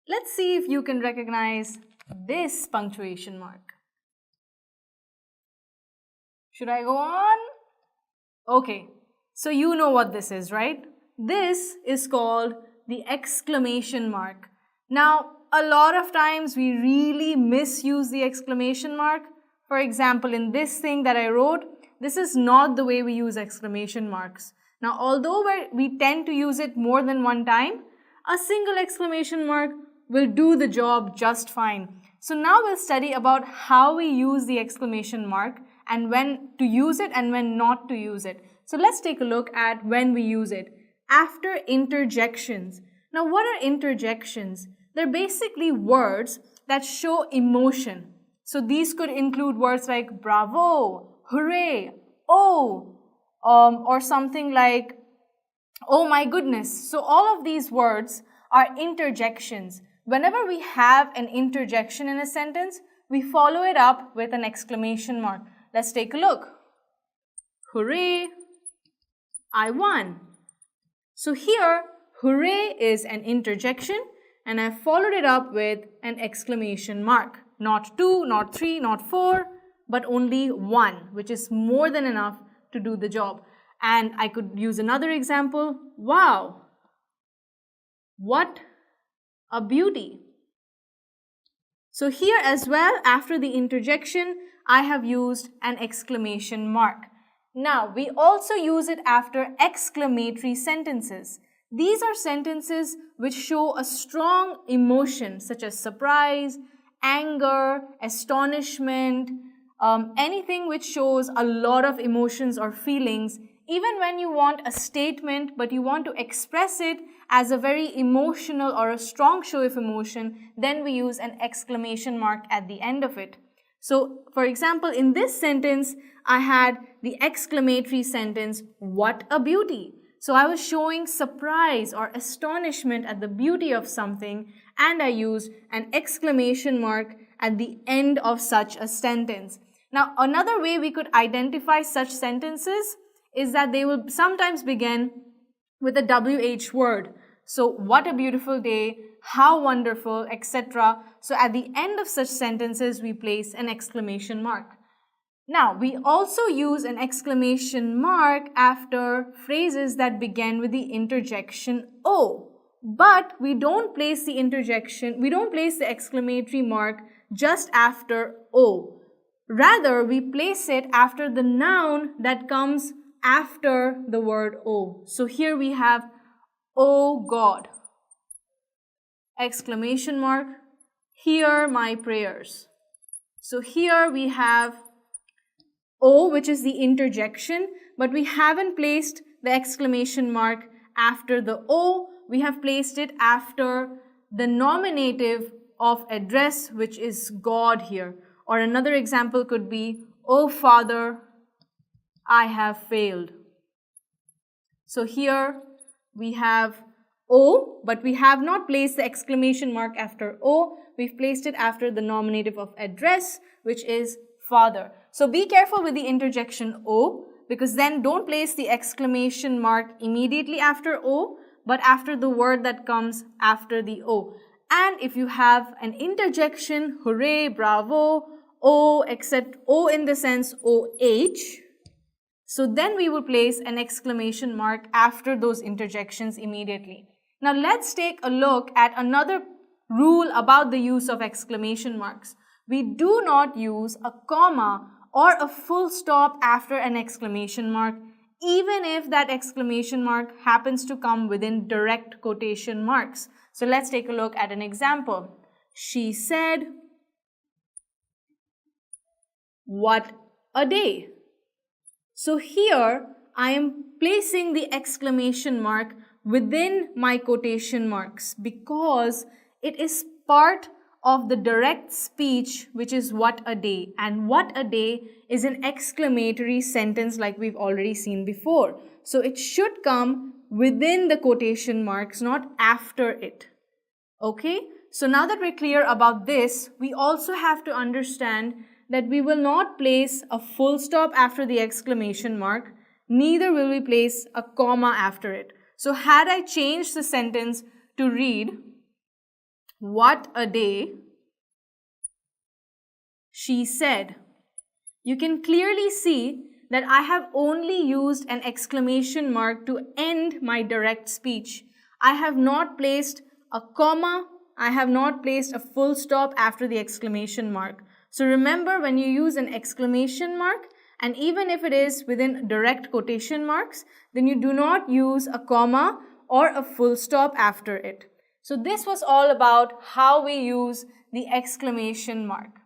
Let's see if you can recognize this punctuation mark. Should I go on? Okay, so you know what this is, right? This is called the exclamation mark. Now, a lot of times we really misuse the exclamation mark. For example, in this thing that I wrote, this is not the way we use exclamation marks. Now, although we tend to use it more than one time, a single exclamation mark will do the job just fine. So now we'll study about how we use the exclamation mark and when to use it and when not to use it. So let's take a look at when we use it. After interjections. Now, what are interjections? They're basically words that show emotion. So these could include words like bravo, hooray, oh, or something like oh my goodness. So all of these words are interjections. Whenever we have an interjection in a sentence, we follow it up with an exclamation mark. Let's take a look. Hooray, I won. So here, hooray is an interjection and I followed it up with an exclamation mark. Not 2, not 3, not 4, but only 1, which is more than enough to do the job. And I could use another example. Wow, what a beauty. So here as well, after the interjection, I have used an exclamation mark. Now, we also use it after exclamatory sentences. These are sentences which show a strong emotion such as surprise, anger, astonishment, anything which shows a lot of emotions or feelings. Even when you want a statement but you want to express it as a very emotional or a strong show of emotion, then we use an exclamation mark at the end of it. So, for example, in this sentence, I had the exclamatory sentence, what a beauty. So I was showing surprise or astonishment at the beauty of something, and I used an exclamation mark at the end of such a sentence. Now, another way we could identify such sentences is that they will sometimes begin with a WH word. So, what a beautiful day, how wonderful, etc. So, at the end of such sentences, we place an exclamation mark. Now, we also use an exclamation mark after phrases that begin with the interjection O. But we don't place the exclamatory mark just after O. Rather, we place it after the noun that comes after the word O. So here we have, oh God, exclamation mark, hear my prayers. So here we have O, which is the interjection, but we haven't placed the exclamation mark after the O. We have placed it after the nominative of address, which is God here. Or another example could be, oh Father, I have failed. So here we have O, but we have not placed the exclamation mark after O. We've placed it after the nominative of address, which is Father. So be careful with the interjection O, because then don't place the exclamation mark immediately after O, but after the word that comes after the O. And if you have an interjection, hooray, bravo, O, except O in the sense OH, so then we will place an exclamation mark after those interjections immediately. Now let's take a look at another rule about the use of exclamation marks. We do not use a comma or a full stop after an exclamation mark, even if that exclamation mark happens to come within direct quotation marks. So let's take a look at an example. She said, what a day. So here I am placing the exclamation mark within my quotation marks because it is part of the direct speech, which is what a day. And what a day is an exclamatory sentence like we've already seen before. So it should come within the quotation marks, not after it. Okay? So now that we're clear about this, we also have to understand that we will not place a full stop after the exclamation mark, neither will we place a comma after it. So had I changed the sentence to read, What a day, she said. You can clearly see that I have only used an exclamation mark to end my direct speech. I have not placed a comma, I have not placed a full stop after the exclamation mark. So remember, when you use an exclamation mark, and even if it is within direct quotation marks, then you do not use a comma or a full stop after it. So this was all about how we use the exclamation mark.